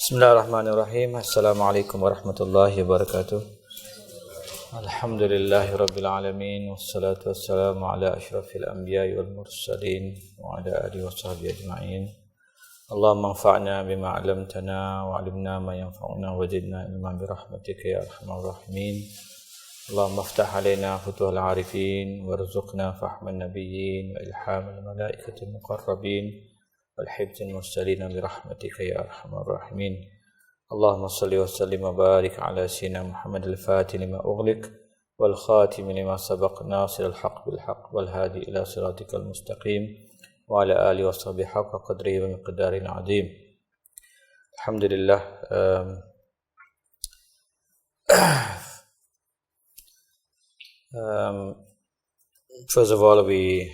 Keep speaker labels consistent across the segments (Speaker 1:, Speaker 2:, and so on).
Speaker 1: Bismillahirrahmanirrahim. Assalamualaikum warahmatullahi wabarakatuh. Alhamdulillahi rabbil alamin. Wassalatu wassalamu ala ashrafil anbiya'i wal mursalin wa ala alihi wa sahbihi ajma'in. Allahumma anfa'na bima 'allamtana wa 'allimna ma yanfa'una wa zidna ilman bi rahmatika ya arhamar rahimin. Allahumma aftah 'alaina futuhal 'arifin warzuqna fahman nabiyyin wa ilhamal malaikatil muqarrabin. والحفظ المرسلين برحمتك يا أرحم الراحمين. اللهم صل وسلم وبارك على سيدنا محمد الفاتح لما أغلق والخاتم لما سبق ناصر الحق بالحق والهادي إلى صراطك المستقيم وعلى آله وصحبه حق قدره ومقداره العظيم. الحمد لله. First of all, we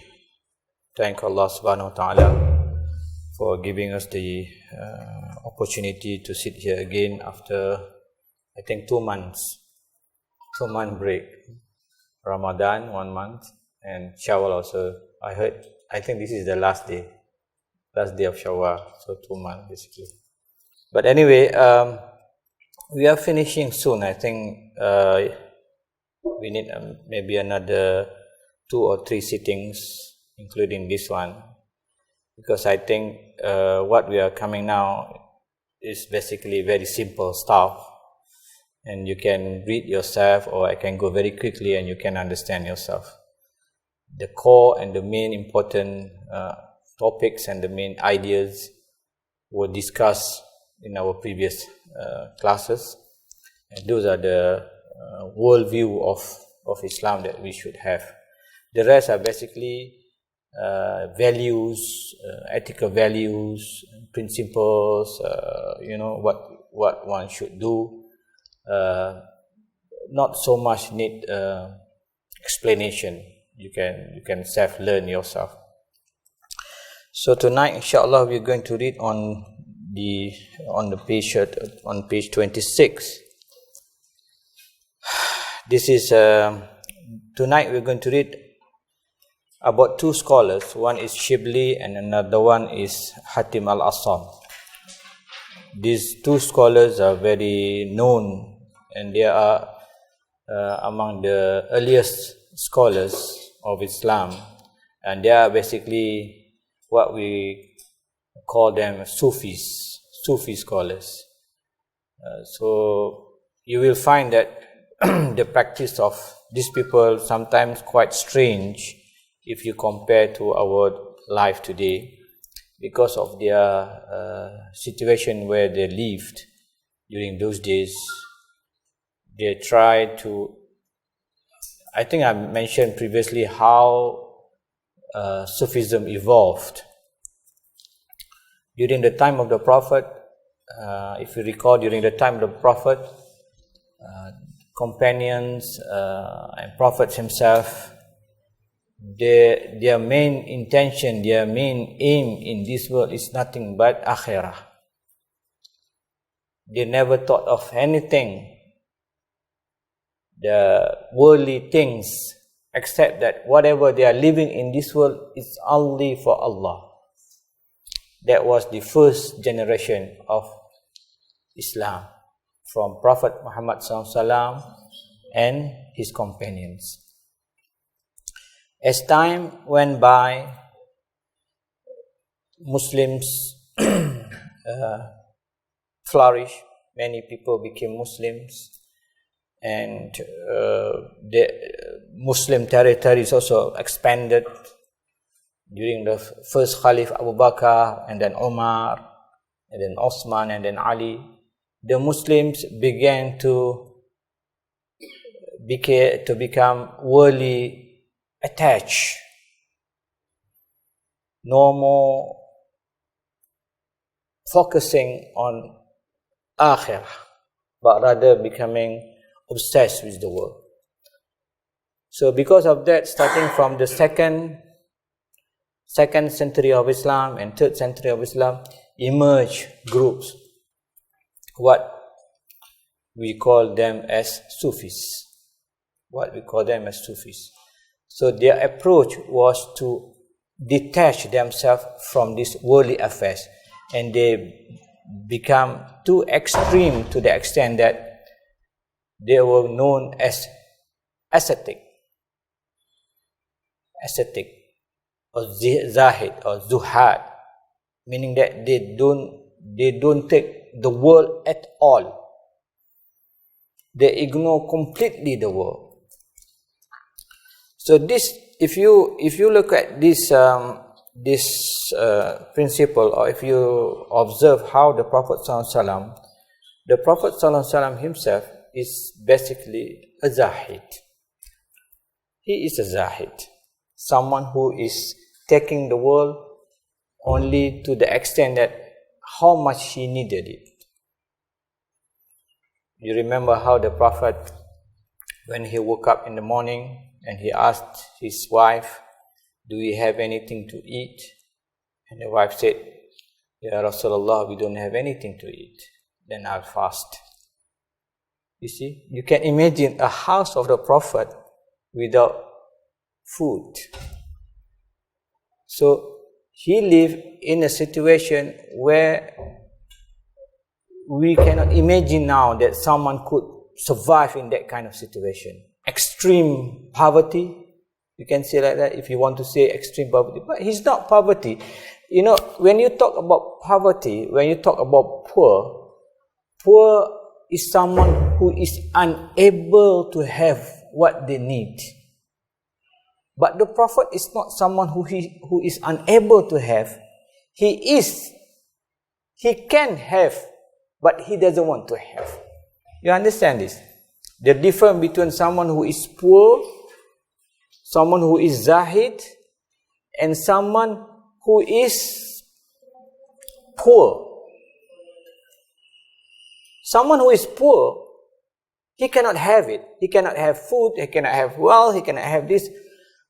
Speaker 1: thank Allah subhanahu wa ta'ala for giving us the opportunity to sit here again after, I think, 2 months. 2-month break. Ramadan, 1 month, and Shawwal also. I think this is the last day of Shawwal, so 2 months basically. But anyway, we are finishing soon. I think we need maybe another 2 or 3 sittings, including this one. Because I think what we are coming now is basically very simple stuff, and you can read yourself, or I can go very quickly and you can understand yourself. The core and the main important topics and the main ideas were discussed in our previous classes, and those are the worldview of Islam that we should have. The rest are basically values, ethical values, principles, what one should do. Not so much need explanation. You can self-learn yourself. So tonight, inshallah, we're going to read on page 26. This is tonight we're going to read about 2 scholars. One is Shibli and another one is Hatim Al-Assam. These 2 scholars are very known, and they are among the earliest scholars of Islam, and they are basically what we call them Sufi scholars. So you will find that the practice of these people sometimes quite strange if you compare to our life today, because of their situation where they lived during those days. They tried to, I think I mentioned previously how Sufism evolved. During the time of the Prophet, if you recall, during the time of the Prophet, companions and Prophet himself, their main intention, their main aim in this world is nothing but akhirah. They never thought of anything, the worldly things, except that whatever they are living in this world is only for Allah. That was the first generation of Islam, from Prophet Muhammad SAW and his companions. As time went by, Muslims flourished. Many people became Muslims, and the Muslim territories also expanded during the first Caliph Abu Bakr, and then Umar, and then Osman, and then Ali. The Muslims began to become worldly attached, no more focusing on akhirah, but rather becoming obsessed with the world. So because of that, starting from the second century of Islam and 3rd century of Islam, emerged groups, what we call them as Sufis. So their approach was to detach themselves from these worldly affairs, and they become too extreme to the extent that they were known as ascetic or zahid or zuhad, meaning that they don't take the world at all. They ignore completely the world. So this, if you look at this principle, or if you observe how the Prophet ﷺ, himself is basically a zahid. He is a zahid, someone who is taking the world only to the extent that how much he needed it. You remember how the Prophet, when he woke up in the morning and he asked his wife, "Do we have anything to eat?" And the wife said, "Ya Rasulullah, we don't have anything to eat. Then I'll fast." You see, you can imagine a house of the Prophet without food. So he lived in a situation where we cannot imagine now that someone could survive in that kind of situation. Extreme poverty, you can say like that if you want to say extreme poverty, but he's not poverty. You know, when you talk about poverty, when you talk about poor is someone who is unable to have what they need. But the Prophet is not someone who is unable to have. He can have, but he doesn't want to have. You understand this? The difference between someone who is poor, someone who is zahid, and someone who is poor. Someone who is poor, he cannot have it. He cannot have food, he cannot have wealth, he cannot have this.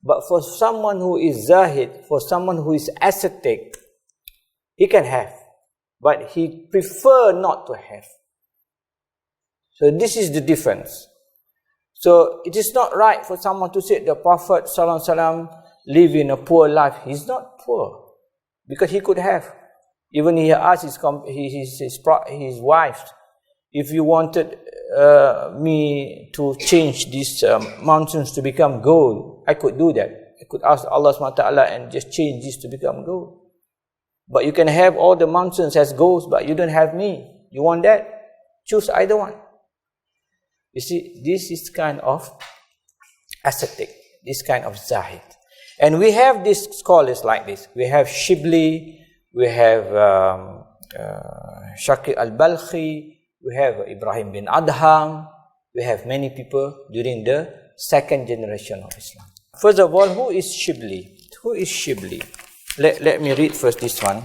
Speaker 1: But for someone who is zahid, for someone who is ascetic, he can have, but he prefer not to have. So this is the difference. So it is not right for someone to say the Prophet ﷺ live in a poor life. He's not poor, because he could have. Even he asked his wife, "If you wanted me to change these mountains to become gold, I could do that. I could ask Allah SWT and just change this to become gold. But you can have all the mountains as gold, but you don't have me. You want that? Choose either one." You see, this is kind of ascetic, this kind of zahid. And we have these scholars like this. We have Shibli, we have Shaqi al-Balkhi, we have Ibrahim bin Adham, we have many people during the second generation of Islam. First of all, who is Shibli? Who is Shibli? Let me read first this one.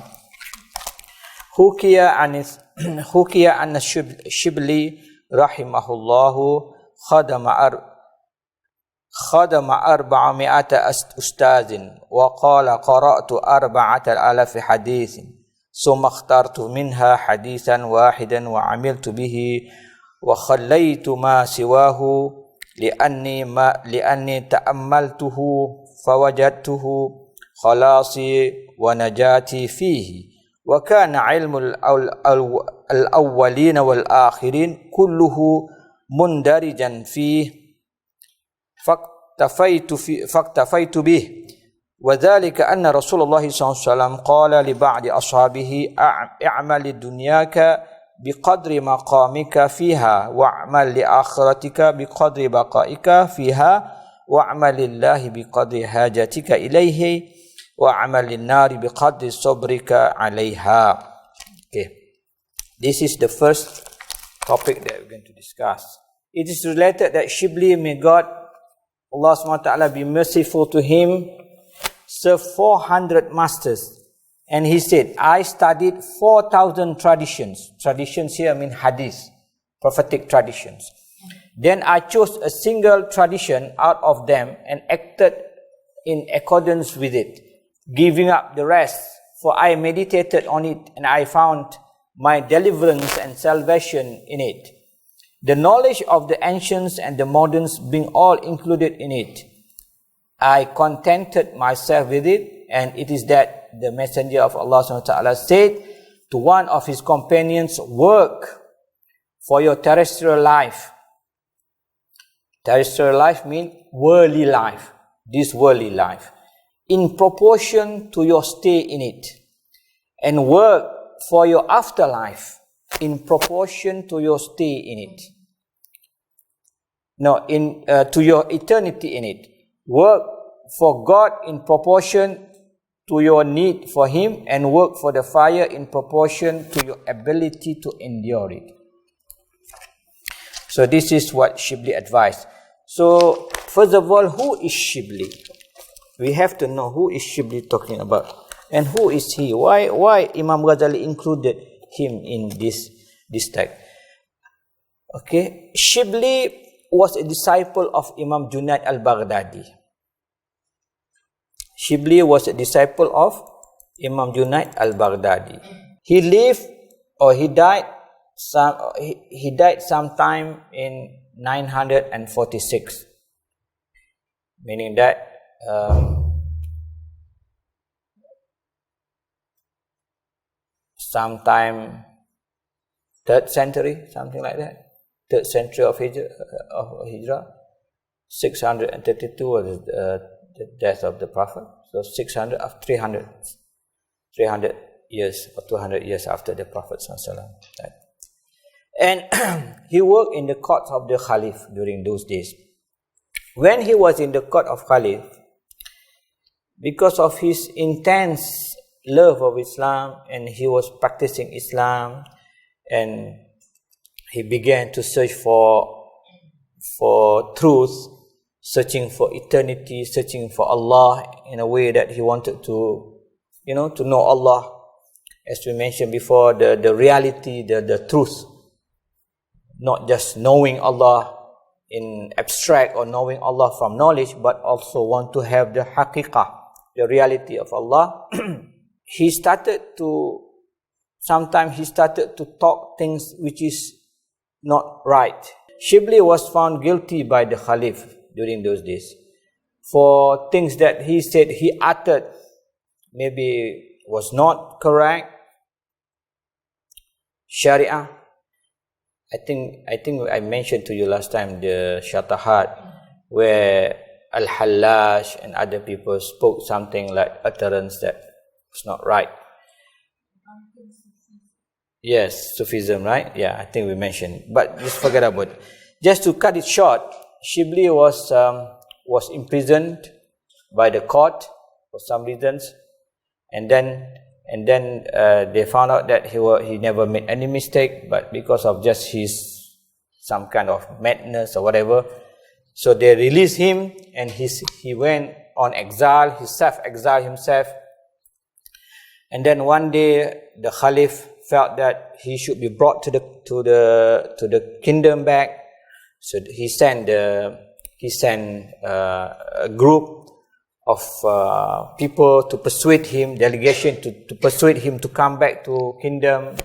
Speaker 1: Hukiya an Shibli rahimahullahu khadama arba'ami'ata ustazin wa qala qara'tu arba'ata alaf hadithin ثم اخترت منها حديثا واحدا وعملت به وخليت ما سواه لأني تأملته فوجدته خلاصي ونجاتي فيه وكان علم الأولين والآخرين كله مندرجا فيه فاكتفيت به وذلك أن رسول الله صلى الله عليه وسلم قال لبعض أصحابه اعمل دنياك بقدر مقامك فيها واعمل لآخرتك بقدر بقائك فيها واعمل لله بقدر حاجتك إليه واعمل للنار بقدر صبرك عليها. Okay, this is the first topic that we're going to discuss. It is related that Shibli, may God, Allah SWT be merciful to him, served 400 masters. And he said, I studied 4,000 traditions. Traditions here mean hadith, prophetic traditions. Then I chose a single tradition out of them and acted in accordance with it, giving up the rest. For I meditated on it and I found my deliverance and salvation in it. The knowledge of the ancients and the moderns being all included in it. I contented myself with it, and it is that the Messenger of Allah SWT said, to one of his companions, work for your terrestrial life. Terrestrial life means worldly life, this worldly life, in proportion to your stay in it, and work for your afterlife in proportion to your stay in it. No, to your eternity in it. Work for God in proportion to your need for Him, and work for the fire in proportion to your ability to endure it. So this is what Shibli advised. So first of all, who is Shibli? We have to know who is Shibli talking about, and who is he? Why Imam Ghazali included him in this text? Okay, Shibli was a disciple of Imam Junaid al-Baghdadi. Shibli was a disciple of Imam Junaid al-Baghdadi. He lived, or he died sometime in 946, meaning that sometime 3rd century, something like that. 3rd century of Hijrah. 632 was the death of the Prophet. So 300 years or 200 years after the Prophet ﷺ. And he worked in the court of the Caliph during those days. When he was in the court of Caliph, because of his intense love of Islam, and he was practicing Islam, and he began to search for truth, searching for eternity, searching for Allah in a way that he wanted to know Allah. As we mentioned before, the reality, the truth, not just knowing Allah in abstract or knowing Allah from knowledge, but also want to have the haqiqah, the reality of Allah. Sometimes he started to talk things which is not right. Shibli was found guilty by the Caliph during those days for things that he said he uttered maybe was not correct. Sharia. I think I mentioned to you last time the Shatahat, where Al-Hallash and other people spoke something like utterance that was not right. Yes, Sufism, right? Yeah, I think we mentioned. But just forget about it. Just to cut it short, Shibli was imprisoned by the court for some reasons, and then they found out that he never made any mistake, but because of just his some kind of madness or whatever, so they released him, and he went on exile. He self-exiled himself, and then one day the Caliph felt that he should be brought to the kingdom back. So he sent a group of people to persuade him, delegation to persuade him to come back to kingdom.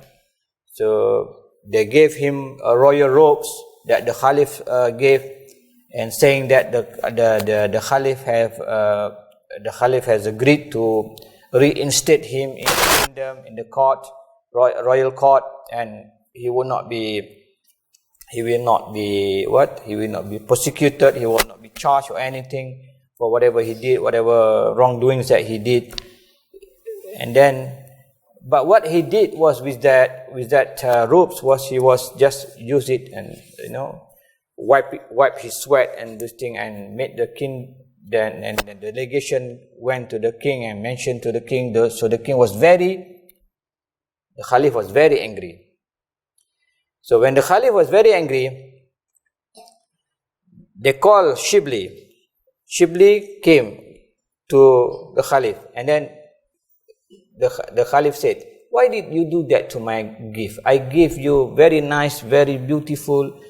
Speaker 1: So they gave him royal robes that the Caliph gave, and saying that the Caliph has agreed to reinstate him in the kingdom, in the court, royal court, and he will not be prosecuted. He will not be charged or anything for whatever he did, whatever wrongdoings that he did. And then, but what he did was with that robes was he was just use it and wipe his sweat and this thing, and made the king. Then and the delegation went to the king and mentioned to the king. So the king was the Caliph was very angry. So when the Caliph was very angry, they called Shibli. Shibli came to the Caliph, and then the Caliph said, "Why did you do that to my gift? I gave you very nice, very beautiful,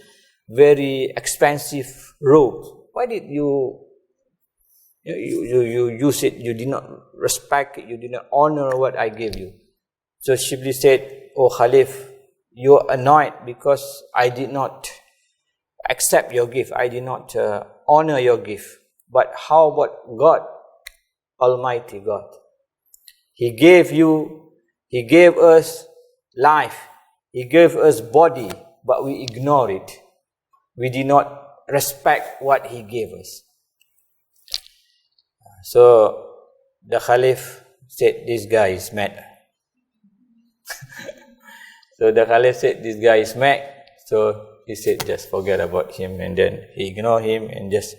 Speaker 1: very expensive robe. Why did you use it? You did not respect it. You did not honor what I gave you." So Shibli said, "Oh Caliph, you're annoyed because I did not accept your gift. I did not honor your gift. But how about God, Almighty God? He gave us life. He gave us body, but we ignore it. We did not respect what He gave us. So the Caliph said, this guy is mad. So the Caliph said, this guy is mad. So he said, just forget about him, and then he ignored him and just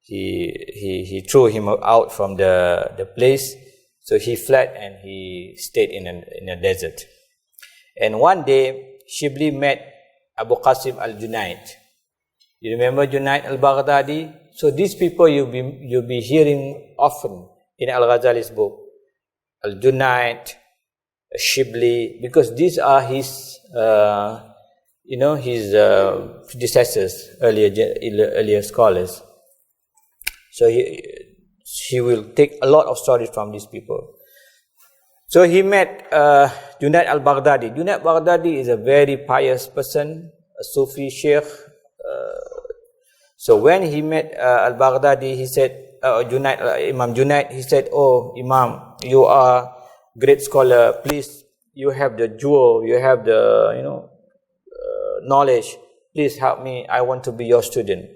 Speaker 1: he threw him out from the place. So he fled and he stayed in a desert. And one day, Shibli met Abu Qasim al-Junaid. You remember Junaid al-Baghdadi? So these people you'll be hearing often in Al-Ghazali's book. Al-Junaid, Shibli, because these are his predecessors, earlier scholars. So he will take a lot of stories from these people. So he met Junaid al-Baghdadi. Junaid al-Baghdadi is a very pious person, a Sufi sheikh. So when he met al-Baghdadi, he said, Imam Junaid, he said, oh Imam, you are great scholar. Please, you have the jewel, you have the knowledge. Please help me. I want to be your student.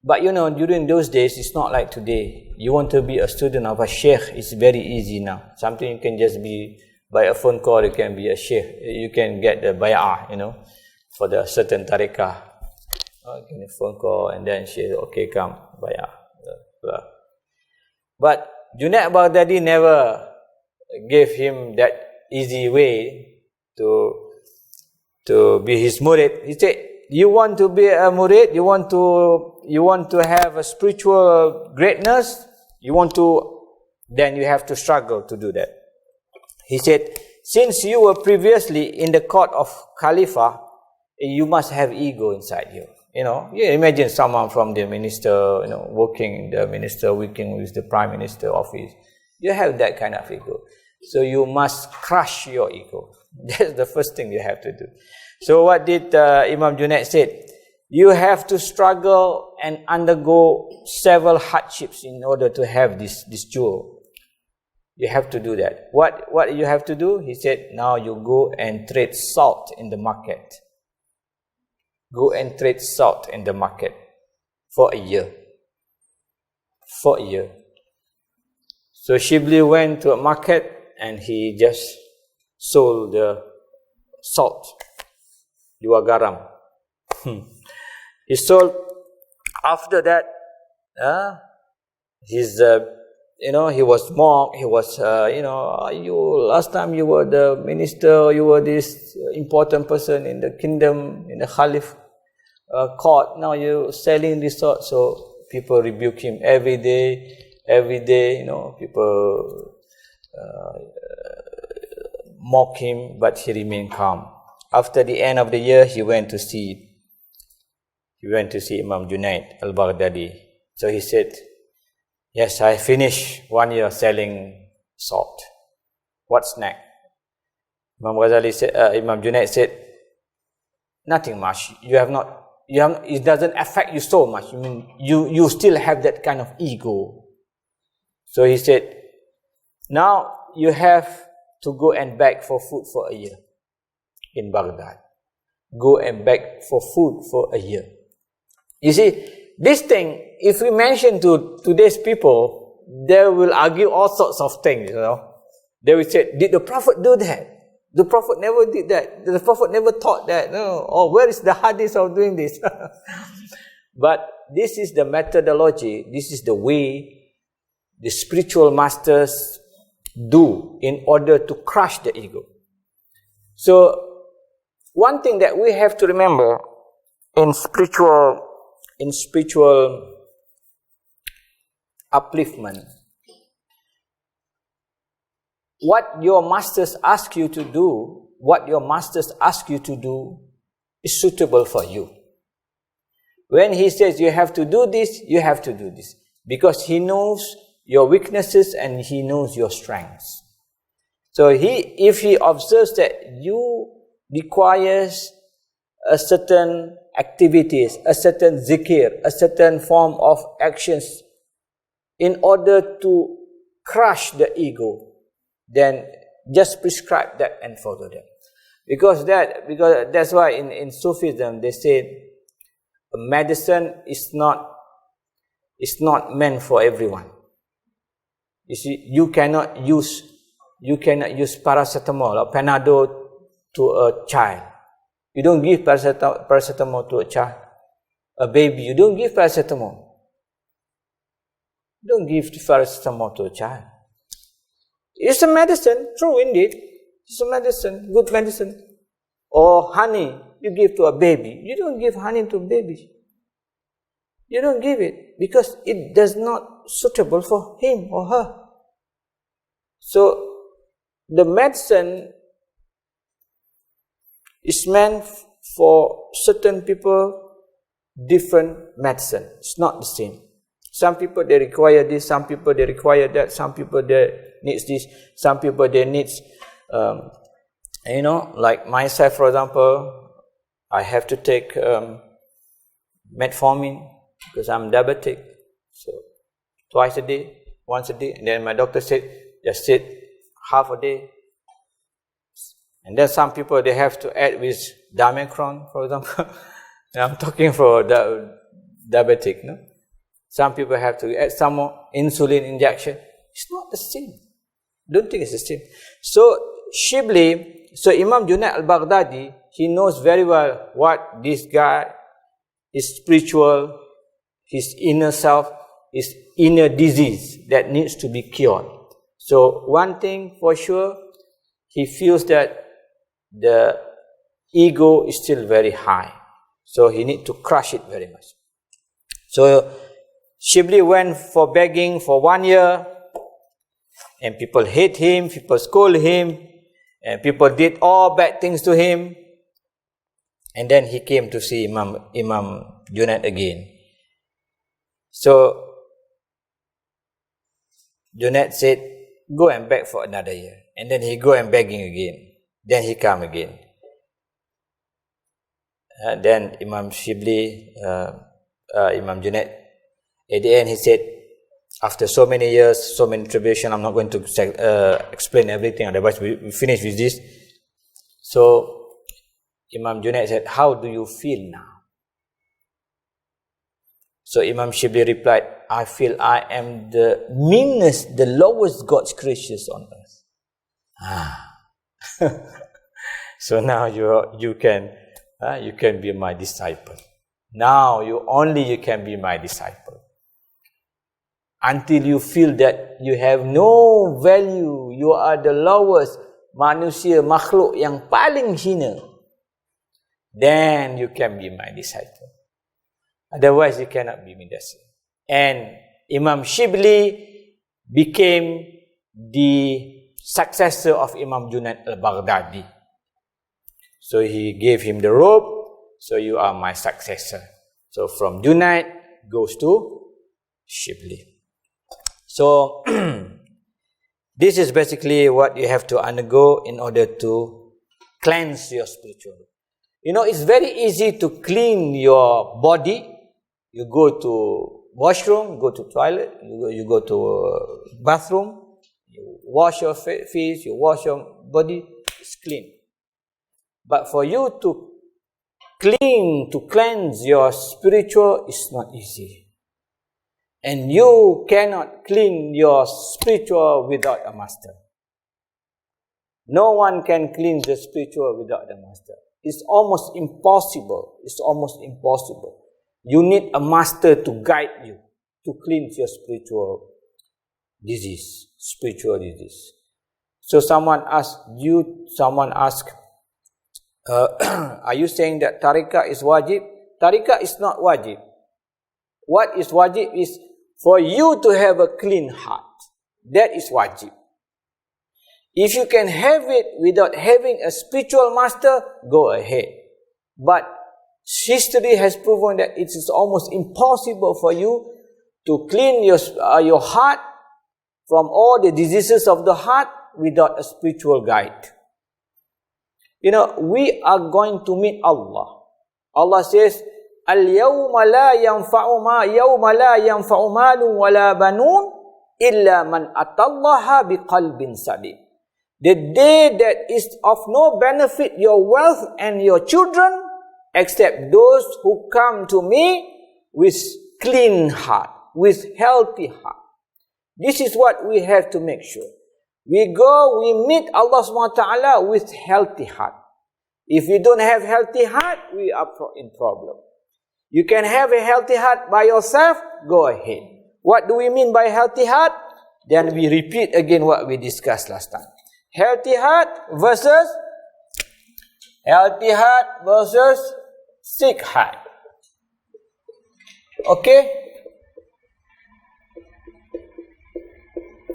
Speaker 1: But during those days, it's not like today. You want to be a student of a sheikh, it's very easy now. Something you can just be, by a phone call, you can be a sheikh. You can get the bay'ah, for the certain tariqah. Get a phone call and then she said, okay, come, bay'ah. But Junaid Baghdadi never gave him that easy way to be his murid. He said, you want to be a murid, you want to have a spiritual greatness, then you have to struggle to do that. He said, since you were previously in the court of Khalifa, you must have ego inside you. You imagine someone from the minister, working with the prime minister office. You have that kind of ego. So you must crush your ego. That's the first thing you have to do. So what did Imam Junaid said? You have to struggle and undergo several hardships in order to have this jewel. You have to do that. What you have to do? He said, now you go and trade salt in the market. Go and trade salt in the market for a year. For a year. So Shibli went to a market and he just sold the salt. Dua garam. He sold. After that, he was mocked. He was, last time you were the minister, you were this important person in the kingdom, in the Caliph court. Now you're selling this salt. So people rebuke him every day. People mock him, but he remained calm. After the end of the year, he went to see Imam Junaid al-Baghdadi. So he said, yes, I finished 1 year selling salt. What's next? Imam Junaid said, nothing much. It doesn't affect you so much. You still have that kind of ego. So he said, now you have to go and beg for food for a year in Baghdad. Go and beg for food for a year. You see, this thing, if we mention to today's people, they will argue all sorts of things, They will say, did the Prophet do that? The Prophet never did that. The Prophet never taught that. No. Or where is the hadith of doing this? But this is the methodology, this is the way the spiritual masters do in order to crush the ego. So, one thing that we have to remember in spiritual upliftment, what your masters ask you to do, is suitable for you. When he says you have to do this, you have to do this. Because he knows your weaknesses and he knows your strengths. So if he observes that you requires a certain activities, a certain zikir, a certain form of actions in order to crush the ego, then just prescribe that and follow that. Because that's why in Sufism they say medicine is not meant for everyone. You see, you cannot use paracetamol or Panadol to a child. You don't give paracetamol to a child. A baby, you don't give paracetamol. Don't give paracetamol to a child. It's a medicine, true indeed. It's a medicine, good medicine. Or honey, you give to a baby. You don't give honey to a baby. You don't give it because it does not suitable for him or her. So the medicine is meant for certain people, different medicine. It's not the same. Some people they require this, some people they require that, some people they needs this, some people they needs, like myself for example, I have to take metformin because I'm diabetic. So twice a day, once a day, and then my doctor said just sit half a day. And then some people they have to add with Dimecron, for example. I'm talking for the diabetic, no? Some people have to add some more insulin injection. It's not the same. Don't think it's the same. So Imam Junaid al-Baghdadi, he knows very well what this guy is spiritual, his inner self, his inner disease that needs to be cured. So one thing for sure, he feels that the ego is still very high. So he needs to crush it very much. So Shibli went for begging for 1 year, and people hate him, people scold him, and people did all bad things to him. And then he came to see Imam Junaid again. So Junaid said, go and beg for another year. And then he go and begging again. Then he come again. Then Imam Shibli, Imam Junaid, at the end he said, after so many years, so many tribulation, I'm not going to explain everything, otherwise we finish with this. So Imam Junaid said, how do you feel now? So Imam Shibli replied, I feel I am the meanest, the lowest God's creatures on earth. So now you can be my disciple. Now you can be my disciple. Until you feel that you have no value, you are the lowest manusia, makhluk yang paling hina, then you can be my disciple. Otherwise you cannot be my disciple. And Imam Shibli became the successor of Imam Junaid al-Baghdadi. So he gave him the robe, so you are my successor. So from Junaid goes to Shibli. So this is basically what you have to undergo in order to cleanse your spiritual. It's very easy to clean your body. You go to washroom, go to toilet, you go to bathroom, you wash your face, you wash your body, it's clean. But for you to cleanse your spiritual is not easy. And you cannot clean your spiritual without a master. No one can cleanse the spiritual without a master. It's almost impossible. It's almost impossible. You need a master to guide you to cleanse your spiritual disease. So someone asked, are you saying that tariqah is wajib? Tariqah is not wajib. What is wajib is for you to have a clean heart. That is wajib. If you can have it without having a spiritual master, go ahead. But history has proven that it is almost impossible for you to clean your heart from all the diseases of the heart without a spiritual guide. We are going to meet Allah. Allah says, Al-yawma la yanfa'u malun wa la banun illa man atallaha biqalbin salim. The day that is of no benefit your wealth and your children, except those who come to me with clean heart, with healthy heart. This is what we have to make sure. We meet Allah subhanahu wa ta'ala with healthy heart. If we don't have healthy heart, we are in problem. You can have a healthy heart by yourself, go ahead. What do we mean by healthy heart? Then we repeat again what we discussed last time. Healthy heart versus sick heart. Okay?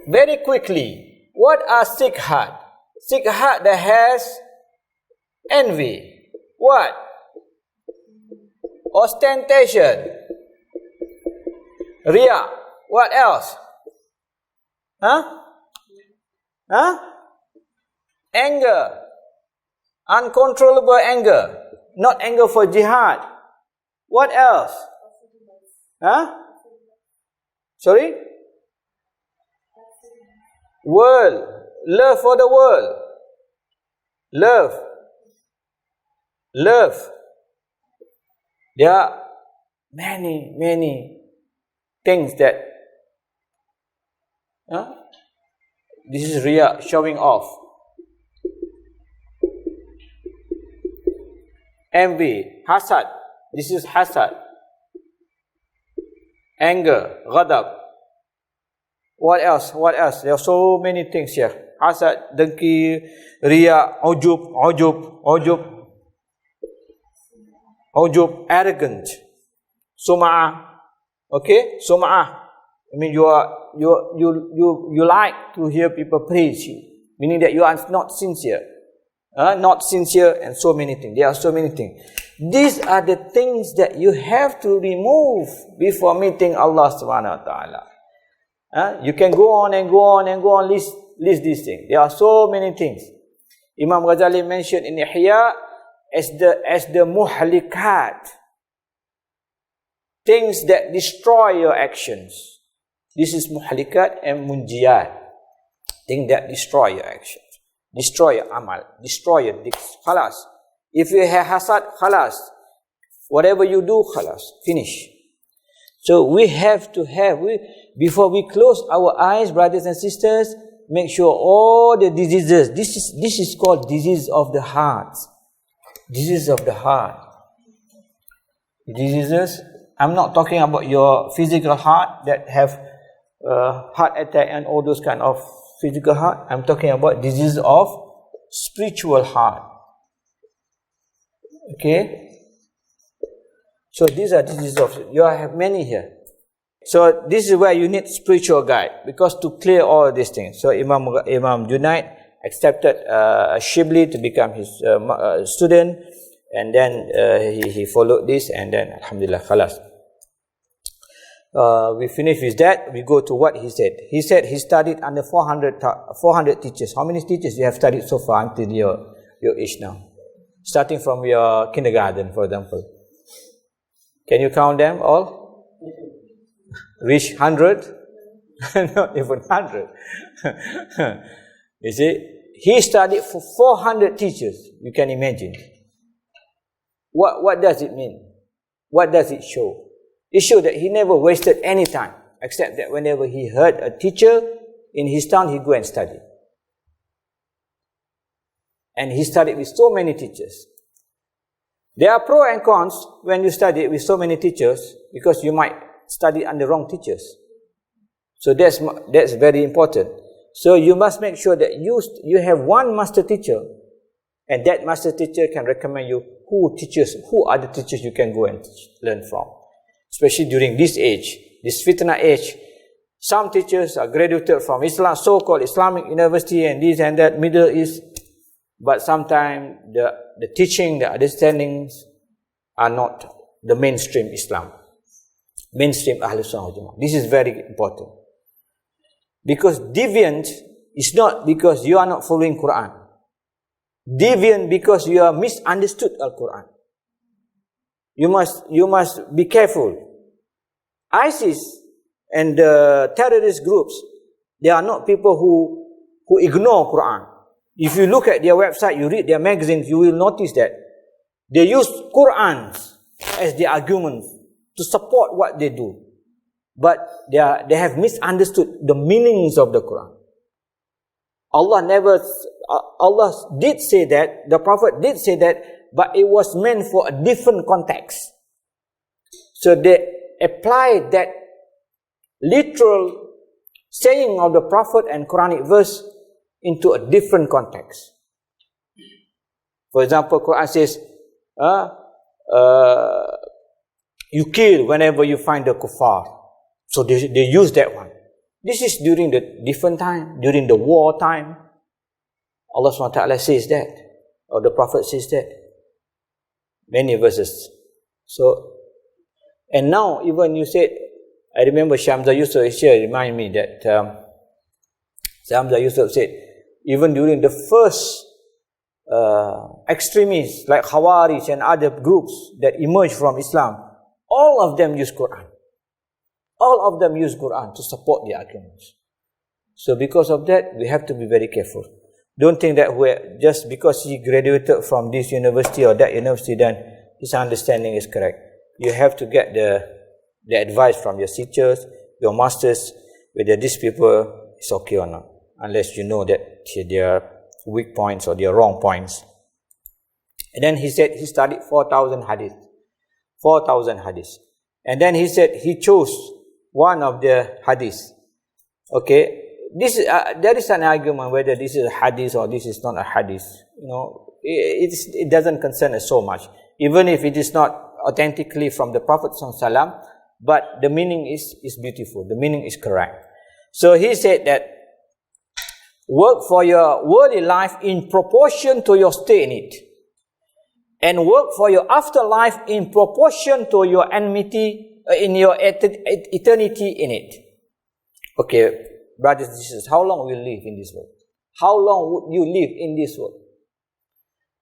Speaker 1: Very quickly, what are sick heart? Sick heart that has envy. What? Ostentation. Riya. What else? Anger. Uncontrollable anger. Not anger for jihad. What else? Sorry? World. Love for the world. Love. There are many things that this is riya, showing off. Envy, hasad. This is hasad. Anger, ghadab. What else? There are so many things here. Hasad, dengki, riya, ujub, arrogant, sum'ah. Okay, sum'ah. I mean, you like to hear people praise you, meaning that you are not sincere, and so many things. There are so many things. These are the things that you have to remove before meeting Allah subhanahu wa ta'ala. You can go on and go on, list these things. There are so many things. Imam Ghazali mentioned in Ihya as the muhlikat, things that destroy your actions. This is muhlikat and munjiyat, things that destroy your actions, destroy your amal, destroy your deeds. Khalas. If you have hasad, khalas. Whatever you do, khalas. Finish. So we have to before we close our eyes, brothers and sisters, make sure all the diseases, this is called disease of the heart. Disease of the heart. Diseases, I'm not talking about your physical heart that have heart attack and all those kind of physical heart. I'm talking about disease of spiritual heart. Okay? So these are diseases of, you have many here. So this is where you need spiritual guide, because to clear all these things. So Imam Junaid accepted Shibli to become his student, and then he followed this, and then Alhamdulillah, khalas. We finish with that. We go to what he said. He said he studied under 400 teachers. How many teachers you have studied so far until your age now? Starting from your kindergarten, for example. Can you count them all? Reach 100? Not even 100. You see, he studied for 400 teachers. You can imagine. What does it mean? What does it show? It shows that he never wasted any time, except that whenever he heard a teacher in his town, he go and study. And he studied with so many teachers. There are pros and cons when you study with so many teachers, because you might study under wrong teachers. So that's very important. So you must make sure that you have one master teacher, and that master teacher can recommend you who are the teachers you can go and learn from. Especially during this age, this fitna age. Some teachers are graduated from Islam, so-called Islamic university and this and that, Middle East. But sometimes the teaching, the understandings are not the mainstream Islam. Mainstream Ahlul Sunnah wal Jama'ah. This is very important. Because deviant is not because you are not following Quran. Deviant because you are misunderstood Al-Quran. You must be careful. ISIS and the terrorist groups, they are not people who ignore Quran. If you look at their website, you read their magazines, you will notice that they use Qur'an as the argument to support what they do. But they have misunderstood the meanings of the Quran. Allah did say that, the Prophet did say that, but it was meant for a different context. So they applied that literal saying of the Prophet and Quranic verse into a different context. For example, Quran says, you kill whenever you find the kuffar. So they use that one. This is during the different time, during the war time. Allah SWT says that, or the Prophet says that. Many verses. So, and now even you said, I remember Shamsa Yusuf here remind me that Shamsa Yusuf said, even during the first extremists like Khawarij and other groups that emerged from Islam, all of them use Quran. All of them use Quran to support the arguments. So because of that, we have to be very careful. Don't think that just because he graduated from this university or that university, then his understanding is correct. You have to get the advice from your teachers, your masters, whether these people is okay or not, unless you know that their weak points or their wrong points. And then he said he studied 4,000 hadith. 4,000 hadith. And then he said he chose one of the hadiths. Okay, there is an argument whether this is a hadith or this is not a hadith. You know, it doesn't concern us so much. Even if it is not authentically from the Prophet ﷺ, but the meaning is beautiful. The meaning is correct. So he said that work for your worldly life in proportion to your stay in it, and work for your afterlife in proportion to your enmity in your eternity in it. Okay, brothers and sisters, how long will you live in this world? How long would you live in this world?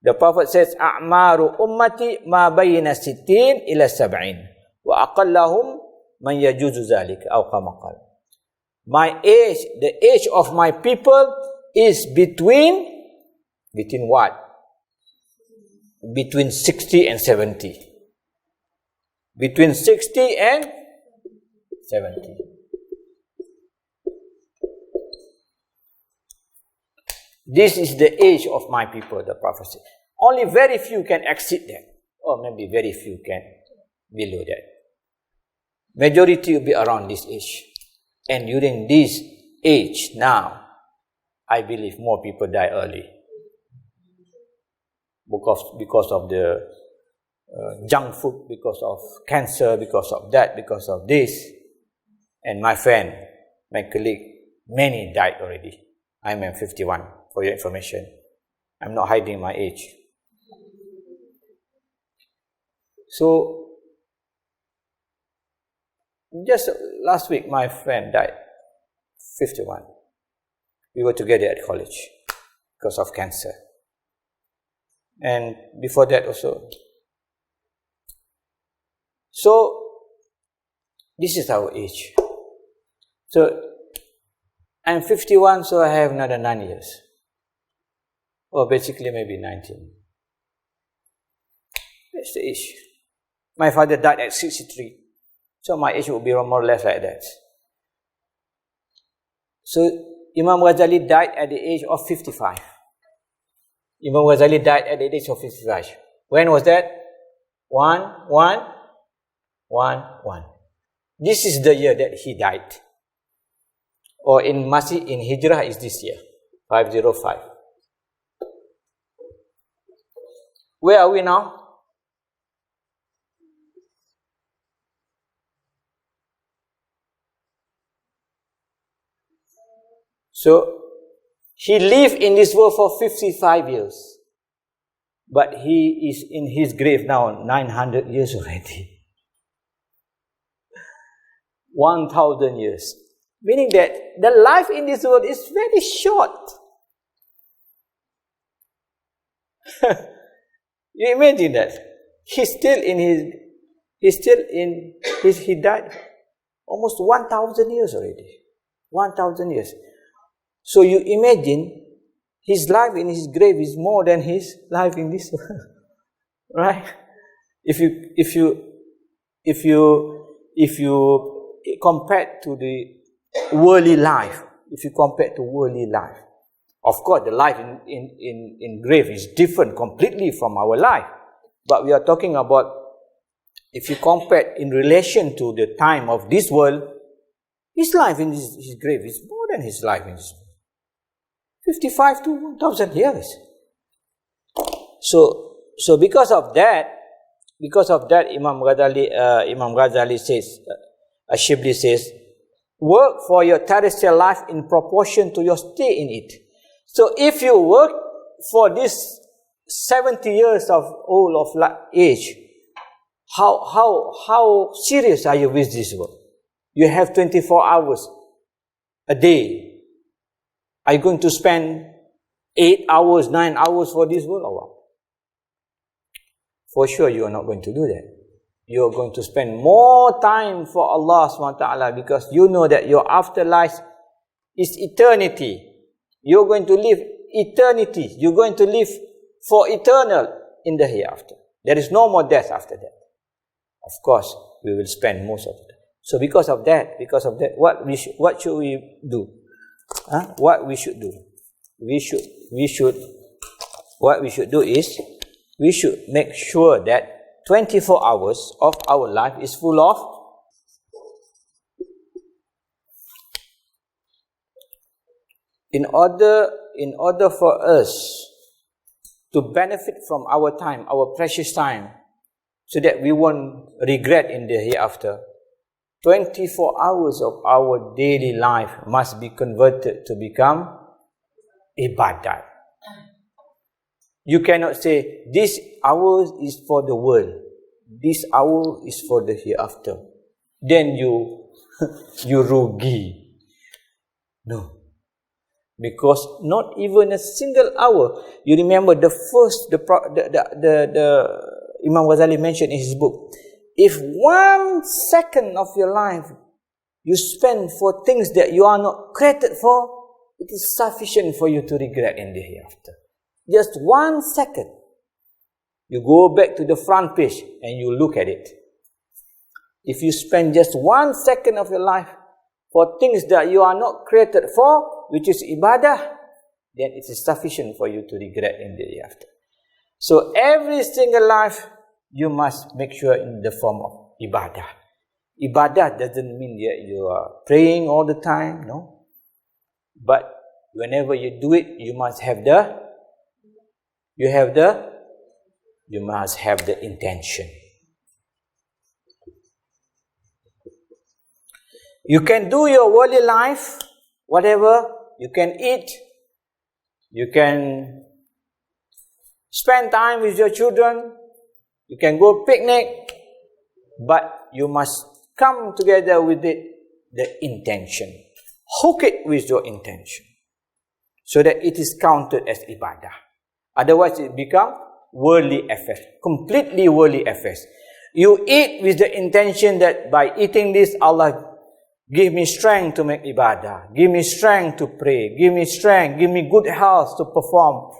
Speaker 1: The Prophet says, "A'maru ummati ma bayna sittin ila sab'in, wa aqallahum man yajuzu zalika aw kama qala." My age, the age of my people is between what? Between 60 and 70. Between 60 and 70. This is the age of my people, the Prophet said. Only very few can exceed that, or maybe very few can below that. Majority will be around this age. And during this age now, I believe more people die early. Because of the junk food, because of cancer, because of that, because of this. And my friend, my colleague, many died already. I am 51, for your information. I'm not hiding my age. So, just last week, my friend died, 51. We were together at college because of cancer. And before that also. So, this is our age. So, I'm 51, so I have another 9 years. Or basically maybe 19. That's the age. My father died at 63. So my age will be more or less like that. So, Imam Ghazali died at the age of 55. Imam Ghazali died at the age of 55. When was that? 1. This is the year that he died. Or in Masih, in Hijrah is this year, 505. Where are we now? So, he lived in this world for 55 years. But he is in his grave now 900 years already. 1,000 years. Meaning that the life in this world is very short. You imagine that. He died almost 1,000 years already. 1,000 years. So you imagine, his life in his grave is more than his life in this world. Right? If you compare to the worldly life, of course the life in grave is different completely from our life. But we are talking about, if you compare in relation to the time of this world, his life in his grave is more than his life in this world. 55 to 1,000 years. So because of that, Imam Ghazali says, Al-Shibli says, work for your terrestrial life in proportion to your stay in it. So if you work for this 70 years of old of age, how serious are you with this work? You have 24 hours a day. Are you going to spend 8 hours, 9 hours for this world or what? For sure you are not going to do that. You are going to spend more time for Allah SWT, because you know that your afterlife is eternity. You're going to live eternity. You're going to live for eternal in the hereafter. There is no more death after that. Of course, we will spend most of it. So because of that, what should we do? What we should do? What we should do is, we should make sure that 24 hours of our life is full of in order for us to benefit from our time, our precious time, so that we won't regret in the hereafter. 24 hours of our daily life must be converted to become ibadat. You cannot say, this hour is for the world, this hour is for the hereafter. Then you rugi. No. Because not even a single hour. You remember the Imam Ghazali mentioned in his book, if 1 second of your life you spend for things that you are not created for, it is sufficient for you to regret in the hereafter. Just 1 second. You go back to the front page and you look at it. If you spend just 1 second of your life for things that you are not created for, which is ibadah, then it is sufficient for you to regret in the hereafter. So every single life, you must make sure in the form of ibadah. Ibadah doesn't mean that you are praying all the time, no. But whenever you do it, you must have the intention. You can do your worldly life, whatever, you can eat, you can spend time with your children, you can go picnic, but you must come together with it, the intention. Hook it with your intention, so that it is counted as ibadah. Otherwise, it becomes worldly affairs, completely worldly affairs. You eat with the intention that by eating this, Allah give me strength to make ibadah, give me strength to pray, give me strength, give me good health to perform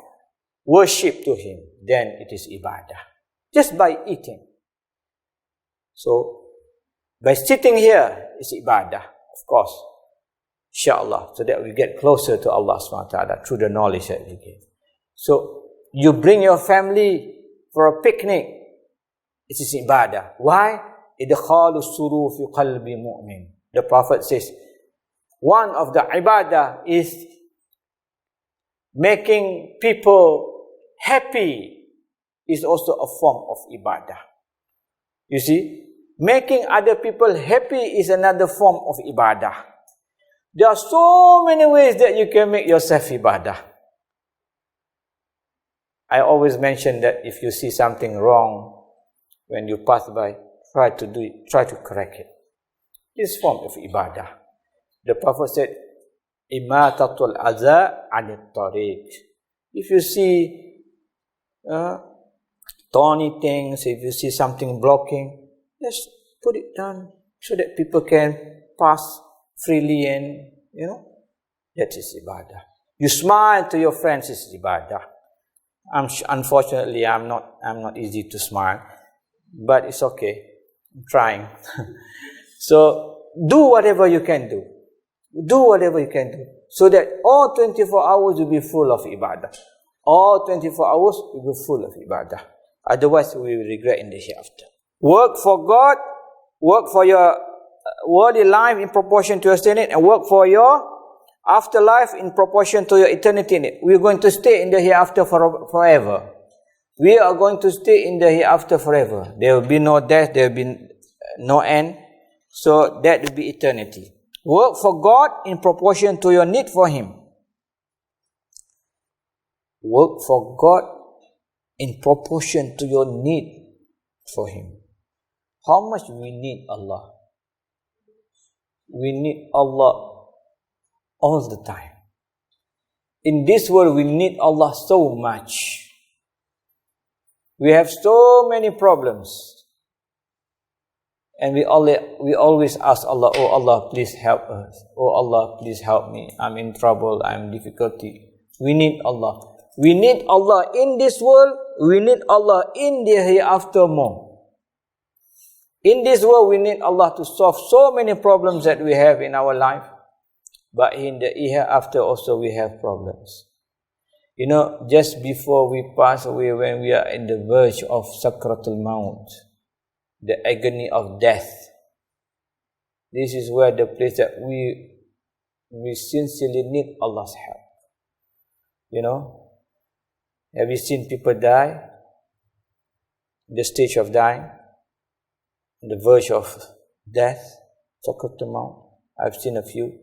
Speaker 1: worship to Him. Then it is ibadah. Just by eating. So, by sitting here is ibadah, of course. Inshallah, so that we get closer to Allah SWT through the knowledge that we get. So, you bring your family for a picnic, it is ibadah. Why? Idkhalu surur fi qalbi mu'min. The Prophet says, one of the ibadah is making people happy is also a form of ibadah. You see, making other people happy is another form of ibadah. There are so many ways that you can make yourself ibadah. I always mention that if you see something wrong when you pass by, try to do it, try to correct it. This form of ibadah. The Prophet said, imatatul aza anit tariq. If you see thorny things, if you see something blocking, just put it down so that people can pass freely, and that is ibadah. You smile to your friends is ibadah. Unfortunately, I'm not easy to smile, but it's okay. I'm trying. So do whatever you can do. Do whatever you can do, so that all 24 hours will be full of ibadah. All 24 hours will be full of ibadah. Otherwise, we will regret in the hereafter. Work for God, work for your worldly life in proportion to your stay in it, and work for your afterlife in proportion to your eternity in it. We're going to stay in the hereafter forever. We are going to stay in the hereafter forever. There will be no death, there will be no end. So that will be eternity. Work for God in proportion to your need for Him. Work for God in proportion to your need for Him. How much we need Allah? We need Allah all the time. In this world, we need Allah so much. We have so many problems. And we always ask Allah, oh Allah, please help us. Oh Allah, please help me. I'm in trouble, I'm in difficulty. We need Allah. We need Allah in this world. We need Allah in the hereafter more. In this world, we need Allah to solve so many problems that we have in our life. But in the hereafter also we have problems. You know, just before we pass away, when we are in the verge of Sakratul Maut, the agony of death, this is where the place that we sincerely need Allah's help. You know, have you seen people die? The stage of dying, the verge of death, Sakratul Maut. I've seen a few.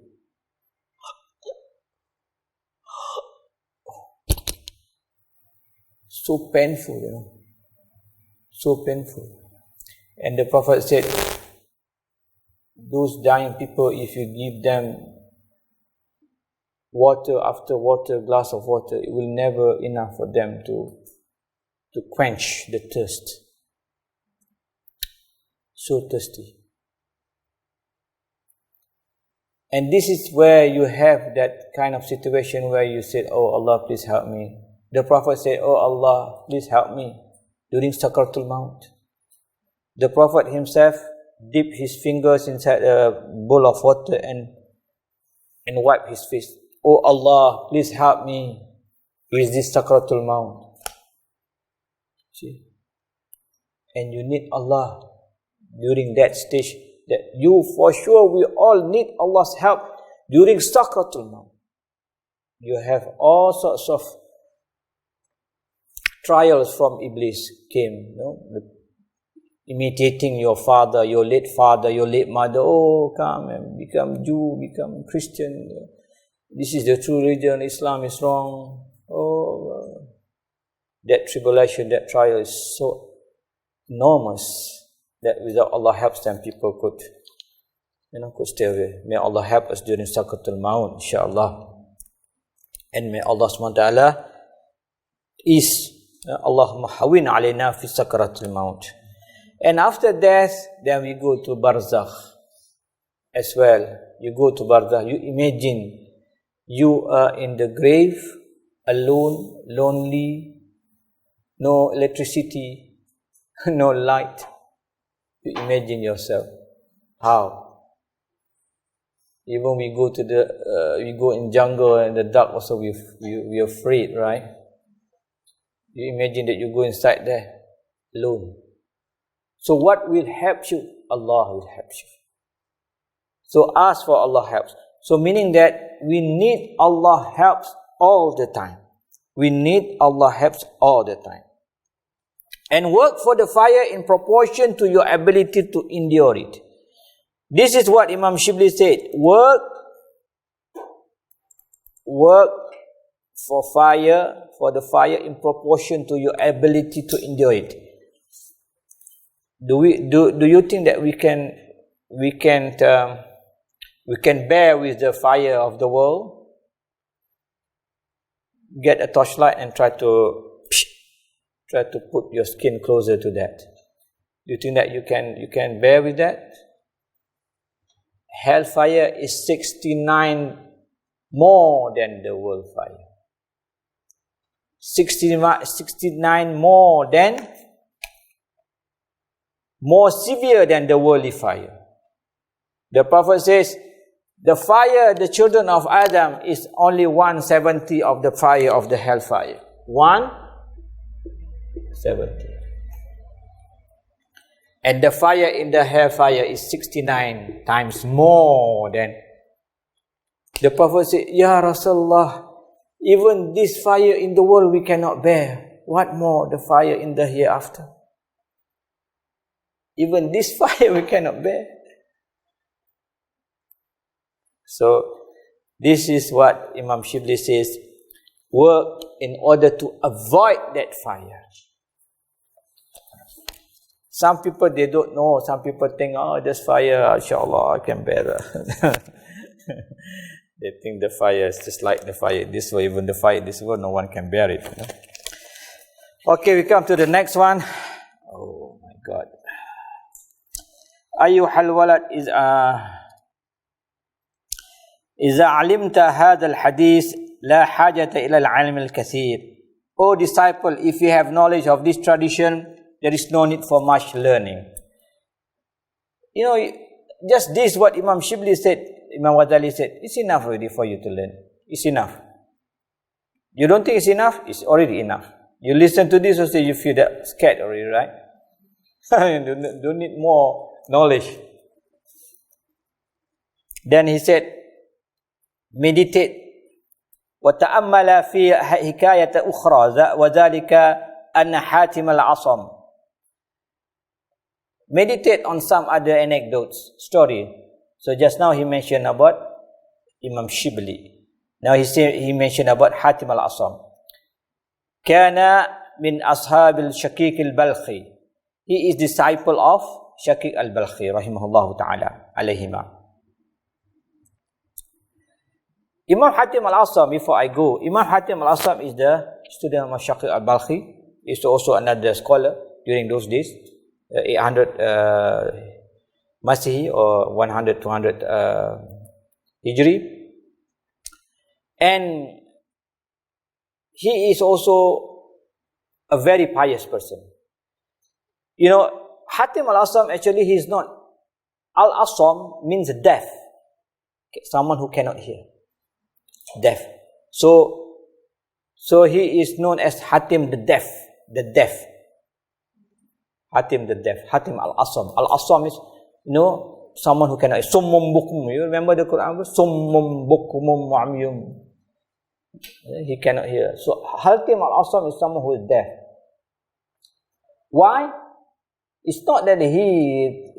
Speaker 1: So painful, you know. So painful. And the Prophet said, those dying people, if you give them water after water, glass of water, it will never enough for them to quench the thirst. So thirsty. And this is where you have that kind of situation where you said, oh Allah, please help me. The Prophet said, oh Allah, please help me during Sakratul Maut. The Prophet himself dipped his fingers inside a bowl of water and wiped his face. Oh Allah, please help me with this Sakratul Maut. See? And you need Allah during that stage. That you, for sure, we all need Allah's help during Sakratul Maut. You have all sorts of trials from Iblis came, you know, imitating your father, your late mother. Oh, come and become Jew, become Christian. This is the true religion, Islam is wrong. Oh, that tribulation, that trial is so enormous that without Allah helps them, people could stay away. May Allah help us during Sakratul Maut, insyaAllah. And may Allah SWT is Allahumma hawin alayna fi sakratul maut. And after death, then we go to barzakh as well. You go to barzakh. You imagine you are in the grave, alone, lonely, no electricity, no light. You imagine yourself. How? Even we go to we go in jungle and the dark also we are afraid, right? You imagine that you go inside there alone. So what will help you? Allah will help you. So ask for Allah helps. So meaning that we need Allah helps all the time. We need Allah helps all the time. And work for the fire in proportion to your ability to endure it. This is what Imam Shibli said. Work for the fire in proportion to your ability to endure it. Do you think that we can bear with the fire of the world? Get a torchlight and try to put your skin closer to that. Do you think that you can bear with that? Hellfire is 69 more than the world fire. 69 more severe than the worldly fire. The Prophet says, the fire, the children of Adam, is only 1/70 of the fire of the hellfire. 1/70. And the fire in the hellfire is 69 times more than. The Prophet said, Ya Rasulullah, even this fire in the world we cannot bear. What more the fire in the hereafter? Even this fire we cannot bear. So, this is what Imam Shibli says, work in order to avoid that fire. Some people, they don't know. Some people think, oh, this fire, inshallah, I can bear. They think the fire is just like the fire this way, even the fire this way, no one can bear it. You know? Okay, we come to the next one. Oh my God. Ayyuhal walad إذا علمت هذا الحديث لا حاجة إلى العلم الكثير. O disciple, if you have knowledge of this tradition, there is no need for much learning. You know, just this what Imam Shibli said, Imam Ghazali said, it's enough already for you to learn. It's enough. You don't think it's enough? It's already enough. You listen to this also, you feel that scared already, right? You don't need more knowledge. Then he said, meditate. وتأمل في حكاية أخرى وذلك أن حاتم العصم. Meditate on some other anecdotes, story. So just now he mentioned about Imam Shibli. Now he mentioned about Hatim al-Asam. كان من أصحاب الشقيق البلخي. He is disciple of Shaqiq al-Balkhi, rahimahullah ta'ala, alayhima. Imam Hatim al-Asam, before I go, Imam Hatim al-Asam is the student of Shaqiq al-Balkhi. He's also another scholar during those days, 800 Masihi or 100, 200 Hijri. And he is also a very pious person. You know, Hatim al-Asam, actually he is not. Al-Asam means deaf. Someone who cannot hear. Deaf. So he is known as Hatim the deaf. The deaf. Hatim the deaf. Hatim al-Asam. Al-Asam is, you know, someone who cannot hear. Summum bukum. You remember the Quran? Summum bukumum mu'amiyum. He cannot hear. So Hatim al-Asam is someone who is deaf. Why? It's not that he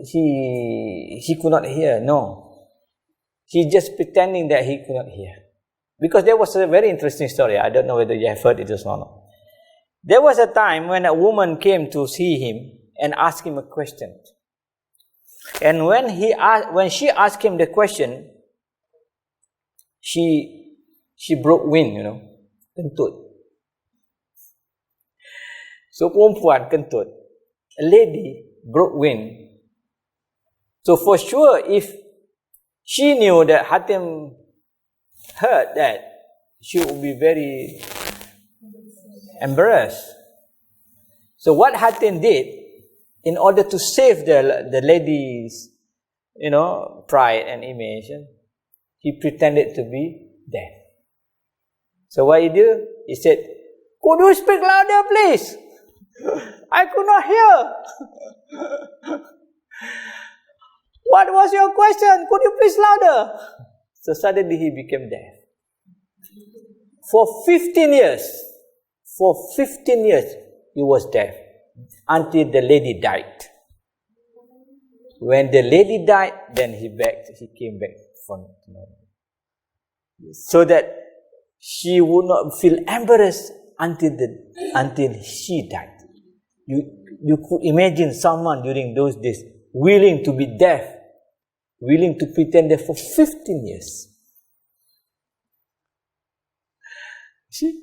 Speaker 1: could not hear. No. He's just pretending that he could not hear. Because there was a very interesting story. I don't know whether you have heard it or not. There was a time when a woman came to see him and asked him a question. And when she asked him the question, she broke wind, you know. Kentut. So perempuan kentut. A lady broke wind. So for sure, if she knew that Hatim heard that, she would be very embarrassed. So what Hatim did, in order to save the lady's, you know, pride and image, he pretended to be deaf. So what he did? He said, "Could you speak louder, please? I could not hear. What was your question? Could you please louder?" So suddenly he became deaf. For 15 years, he was deaf until the lady died. When the lady died, then he came back from, you know, so that she would not feel embarrassed until she died. You could imagine someone during those days willing to be deaf, willing to pretend that for 15 years. See?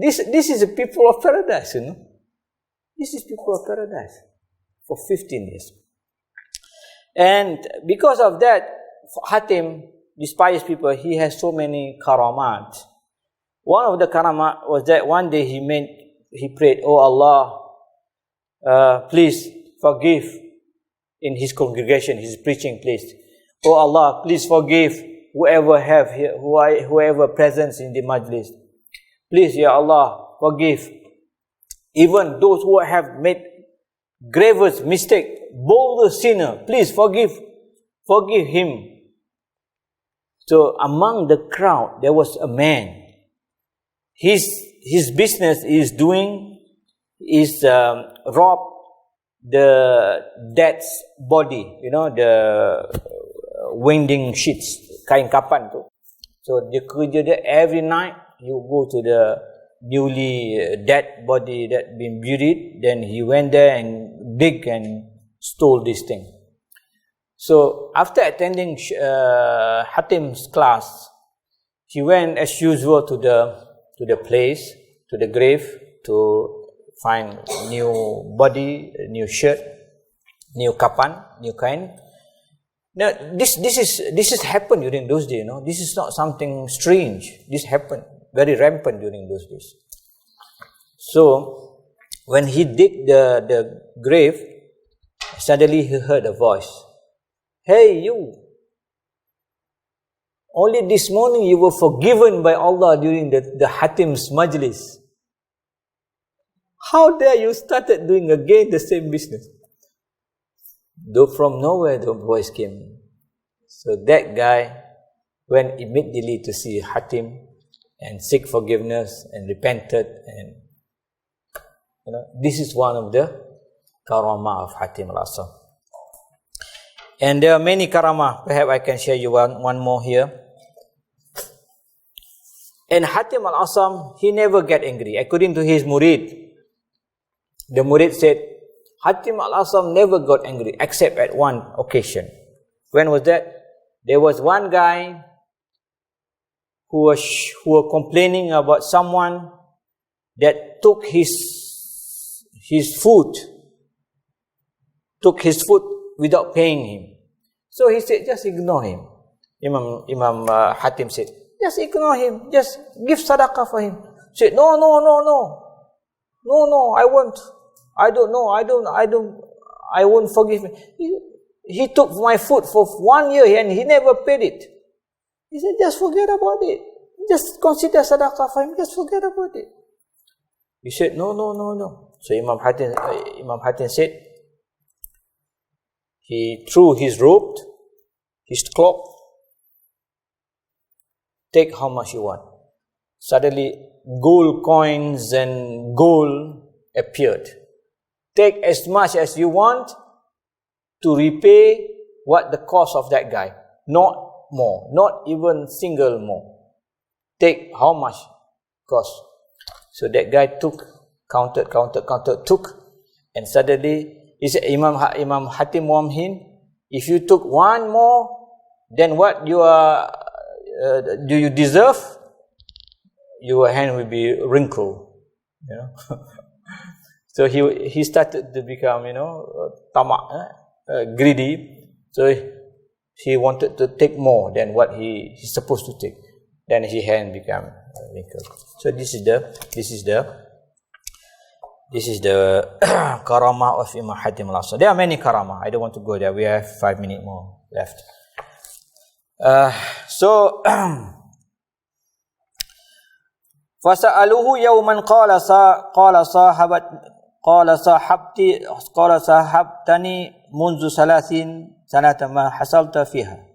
Speaker 1: This is the people of paradise, you know. This is people of paradise for 15 years. And because of that, Hatim, these pious people, he has so many karamat. One of the karamat was that one day he prayed, "Oh Allah, please forgive," in his congregation, his preaching place. "Oh Allah, please forgive whoever present in the majlis. Please, Ya Allah, forgive. Even those who have made gravest mistake, boldest sinner, please forgive him." So among the crowd, there was a man. His business is rob the dead's body, the winding sheets, kain kapan tu. So dia kerja dia every night, you go to the newly dead body that been buried, then he went there and dig and stole this thing. So after attending Hatim's class, he went as usual to the place, to the grave, to find new body, new shirt, new kapan, new kain. Now this is happened during those days. This is not something strange. This happened very rampant during those days. So when he dig the grave, suddenly he heard a voice. "Hey you, only this morning you were forgiven by Allah during the Hatim's majlis. How dare you started doing again the same business?" Though from nowhere the voice came. So that guy went immediately to see Hatim and seek forgiveness and repented, and this is one of the karamah of Hatim Al-Asam. And there are many karamah. Perhaps I can share you one more here. And Hatim Al-Asam, he never get angry. According to his murid, the murid said, Hatim Al-Asam never got angry except at one occasion. When was that? There was one guy who were complaining about someone that took his food without paying him. So he said, just ignore him. Imam Hatim said, just ignore him. Just give sadaqah for him. He said, no, I won't. I won't forgive him. He took my food for 1 year and he never paid it. He said, just forget about it. Just consider sadaqah for him. Just forget about it. He said, no. So Imam Hatim said, he threw his robe, his cloak, take how much you want. Suddenly, gold coins and gold appeared. Take as much as you want to repay what the cost of that guy. Not more, not even single more. Take how much cost. So that guy counted, took, and suddenly he said, Imam Hatim warned him, if you took one more, then what do you deserve? Your hand will be wrinkled. So he started to become, tamak, greedy. So he wanted to take more than what he's supposed to take. Then his hand became wrinkled. So this is the karamah of Imam Hatim Al-Asam. There are many karamah. I don't want to go there. We have 5 minutes more left. فسألوه يوما قال صاحبتني منذ 30 سنة ما حصلت فيها.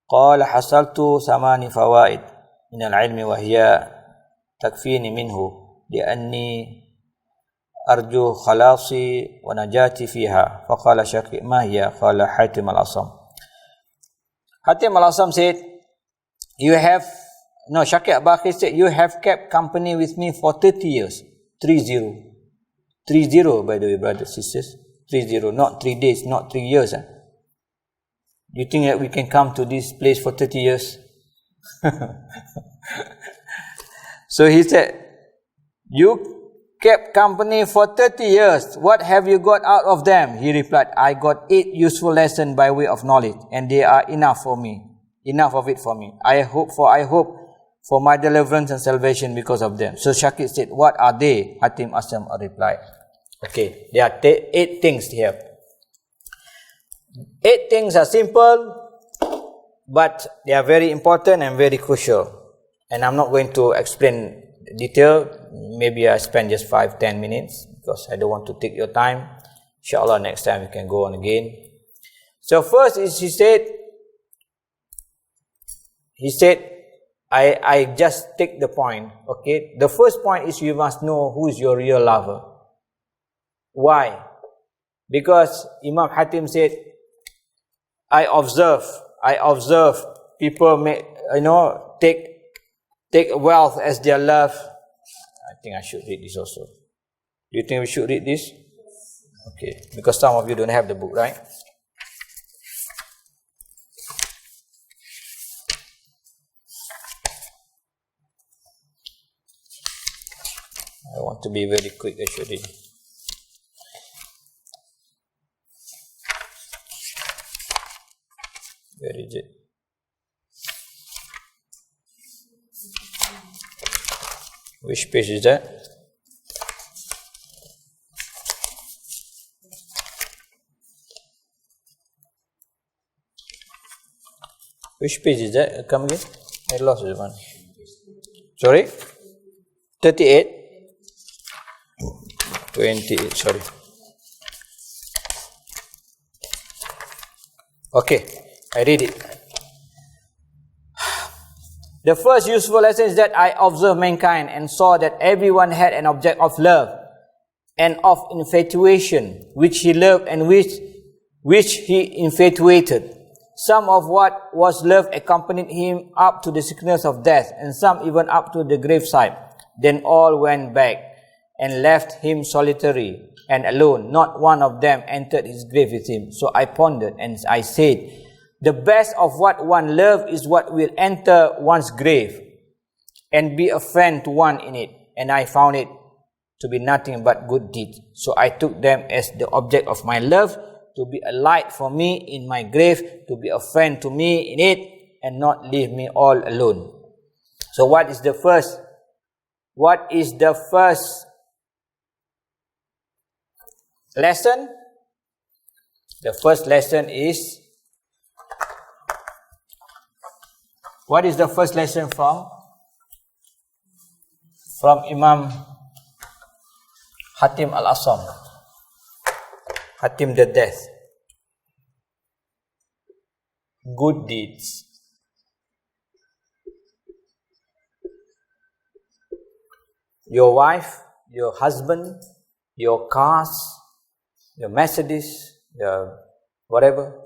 Speaker 1: قال حصلت 8 فوائد من العلم وهي تكفيني منه لأني أرجو خلاصي ونجاتي فيها. فقال شقي ما هي؟ قال حاتم الأصم. Hatim Al-Asam said, Shaqi Abakir said, you have kept company with me for 30 years. 30. 30, by the way, brothers and sisters. 30, not 3 days, not 3 years. You think that we can come to this place for 30 years? So he said, you kept company for 30 years. What have you got out of them? He replied, I got 8 useful lessons by way of knowledge, and they are enough for me. Enough of it for me. I hope for my deliverance and salvation because of them. So Shakir said, what are they? Hatim Asam replied. Okay, there are 8 things here. 8 things are simple, but they are very important and very crucial. And I'm not going to explain detail. Maybe I spend just 5-10 minutes because I don't want to take your time. Inshallah, next time we can go on again. So first is he said, I just take the point. Okay, the first point is you must know who is your real lover. Why? Because Imam Hatim said, I observe people take wealth as their love. I think I should read this also. Do you think we should read this? Okay, because some of you don't have the book, right? I want to be very quick actually. Where is it? Which page is that? Which page is that? Come again? I lost this one. Sorry? 38? 28, sorry. Okay, I read it. The first useful lesson is that I observed mankind and saw that everyone had an object of love and of infatuation, which he loved and which he infatuated. Some of what was loved accompanied him up to the sickness of death, and some even up to the graveside. Then all went back and left him solitary and alone. Not one of them entered his grave with him. So I pondered and I said, the best of what one loves is what will enter one's grave and be a friend to one in it. And I found it to be nothing but good deeds. So I took them as the object of my love, to be a light for me in my grave, to be a friend to me in it, and not leave me all alone. So what is the first lesson? The first lesson is, what is the first lesson from Imam Hatim Al-Asam, Hatim the Death? Good deeds. Your wife, your husband, your cars, your Mercedes, your whatever,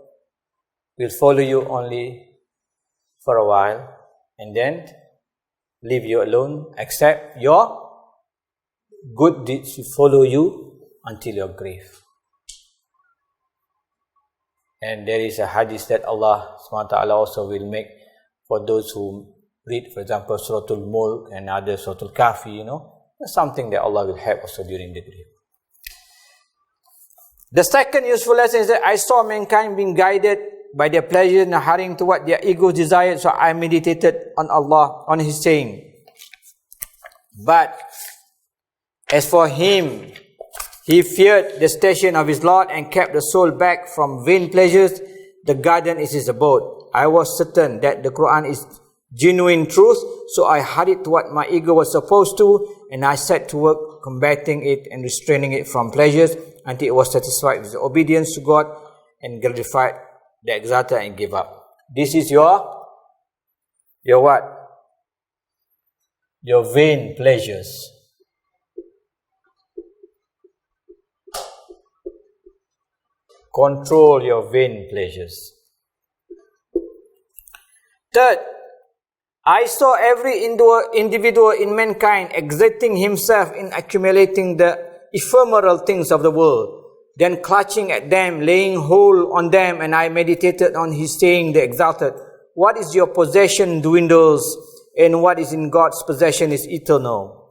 Speaker 1: will follow you only for a while and then leave you alone, except your good deeds will follow you until your grave. And there is a hadith that Allah SWT also will make for those who read, for example, Surah Al-Mulk and other Surah Al-Kafi, something that Allah will help also during the grave. The second useful lesson is that I saw mankind being guided by their pleasure and hurrying to what their ego desired, so I meditated on Allah, on His saying. But as for him, he feared the station of his Lord and kept the soul back from vain pleasures. The garden is his abode. I was certain that the Quran is genuine truth, so I hurried to what my ego was supposed to, and I set to work combating it and restraining it from pleasures until it was satisfied with obedience to God and gratified the exalted and give up. This is your what? Your vain pleasures. Control your vain pleasures. Third, I saw every individual in mankind exerting himself in accumulating the ephemeral things of the world, then clutching at them, laying hold on them, and I meditated on his saying, the exalted, what is your possession dwindles, and what is in God's possession is eternal.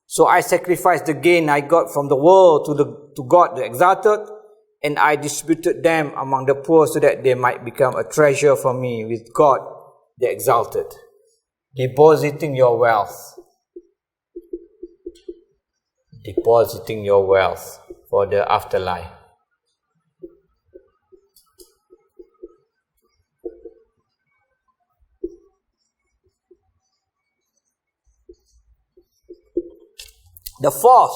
Speaker 1: So I sacrificed the gain I got from the world to God, the exalted, and I distributed them among the poor so that they might become a treasure for me with God the Exalted. Depositing your wealth. Depositing your wealth for the afterlife. The fourth,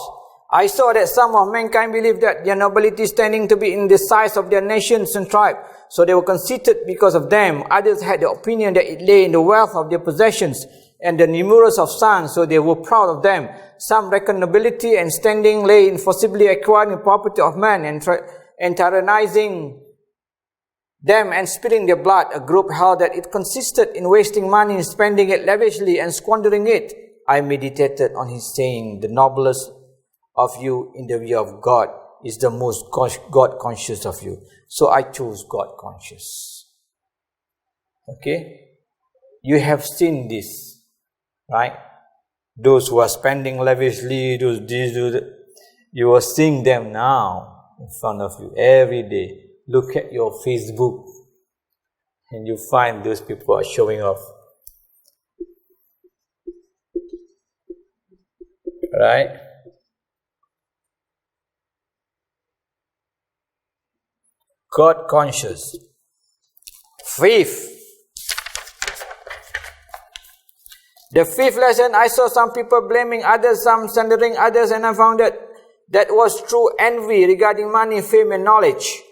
Speaker 1: I saw that some of mankind believed that their nobility standing to be in the size of their nations and tribe, so they were conceited because of them. Others had the opinion that it lay in the wealth of their possessions and the numerous of sons, so they were proud of them. Some reckoned nobility and standing lay in forcibly acquiring the property of man and tyrannizing them and spilling their blood. A group held that it consisted in wasting money, spending it lavishly and squandering it. I meditated on his saying, the noblest of you in the view of God is the most God conscious of you. So I chose God conscious. Okay? You have seen this, right? Those who are spending lavishly, those that. You are seeing them now in front of you every day. Look at your Facebook and you find those people are showing off. Right? God conscious. Fifth. The fifth lesson, I saw some people blaming others, some slandering others, and I found that was true envy regarding money, fame, and knowledge.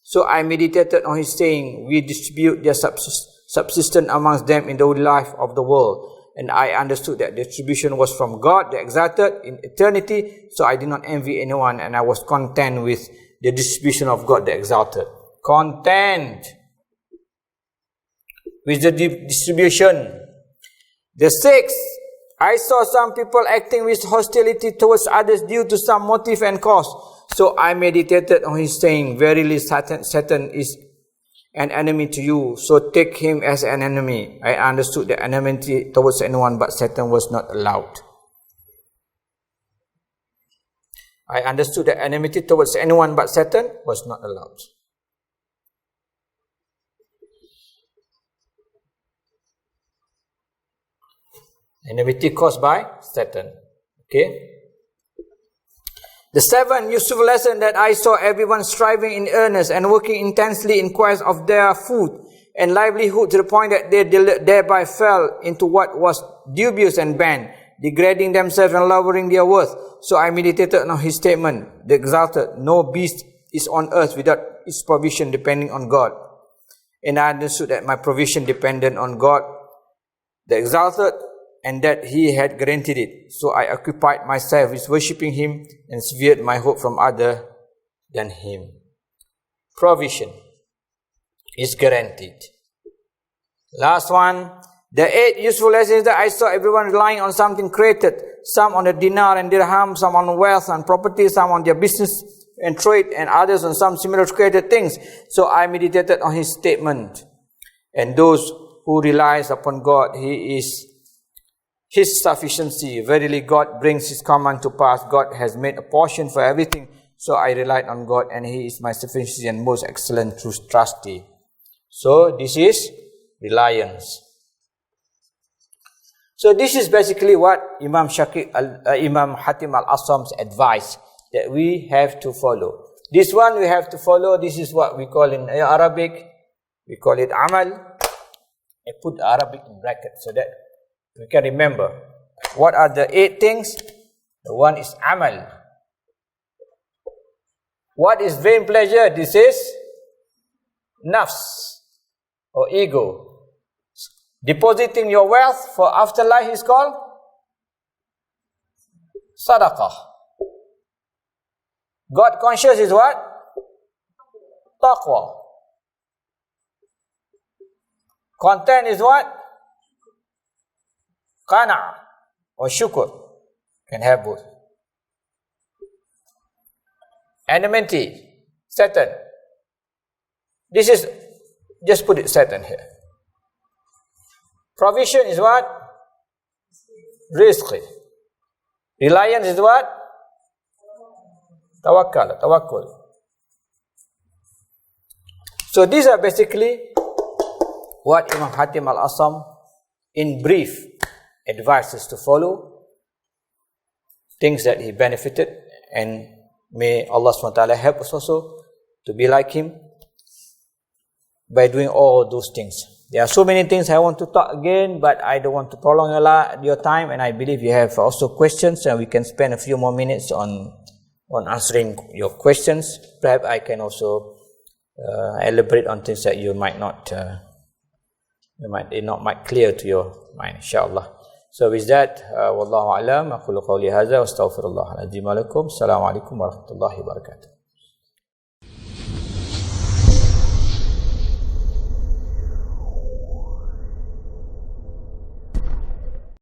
Speaker 1: So I meditated on his saying, we distribute their subsistence amongst them in the life of the world. And I understood that distribution was from God, the Exalted, in eternity. So I did not envy anyone, and I was content with the distribution of God, the Exalted. Content with the distribution. The sixth, I saw some people acting with hostility towards others due to some motive and cause. So I meditated on his saying, verily Satan is an enemy to you, so take him as an enemy. I understood that enmity towards anyone but Satan was not allowed. I understood that enmity towards anyone but Satan was not allowed. Enmity caused by Satan. Okay? The seventh useful lesson that I saw everyone striving in earnest and working intensely in quest of their food and livelihood to the point that they thereby fell into what was dubious and banned, degrading themselves and lowering their worth. So I meditated on his statement, the Exalted, no beast is on earth without its provision depending on God. And I understood that my provision depended on God, the Exalted, and that he had guaranteed it. So I occupied myself with worshipping him and severed my hope from other than him. Provision is guaranteed. Last one, the eighth useful lesson is that I saw everyone relying on something created, some on the dinar and dirham, some on wealth and property, some on their business and trade, and others on some similar created things. So I meditated on his statement. And those who relies upon God, he is his sufficiency. Verily God brings his command to pass. God has made a portion for everything. So I relied on God, and he is my sufficiency and most excellent trustee. So this is reliance. So this is basically what Imam Hatim Al-Assam's advice that we have to follow. This one we have to follow. This is what we call in Arabic, we call it Amal. I put Arabic in brackets so that we can remember. What are the 8 things? The one is Amal. What is vain pleasure? This is nafs or ego. Depositing your wealth for afterlife is called sadaqah. God conscious is what? Taqwa. Content is what? Qana' or shukr. Can have both. Enmity, Satan. This is, just put it Satan here. Provision is what? Rizq. Reliance is what? Tawakkul. So these are basically what Imam Hatim Al-Asam in brief advised us to follow, things that he benefited, and may Allah SWT help us also to be like him by doing all those things. There are so many things I want to talk again, but I don't want to prolong your time, and I believe you have also questions, and we can spend a few more minutes on answering your questions. Perhaps I can also elaborate on things that you might not clear to your mind, inshallah. So with that, wallahu a'lam, aqulu qawli hadha wa astaghfirullah al-azim lakum. Assalamu alaikum wa rahmatullahi wa barakatuh.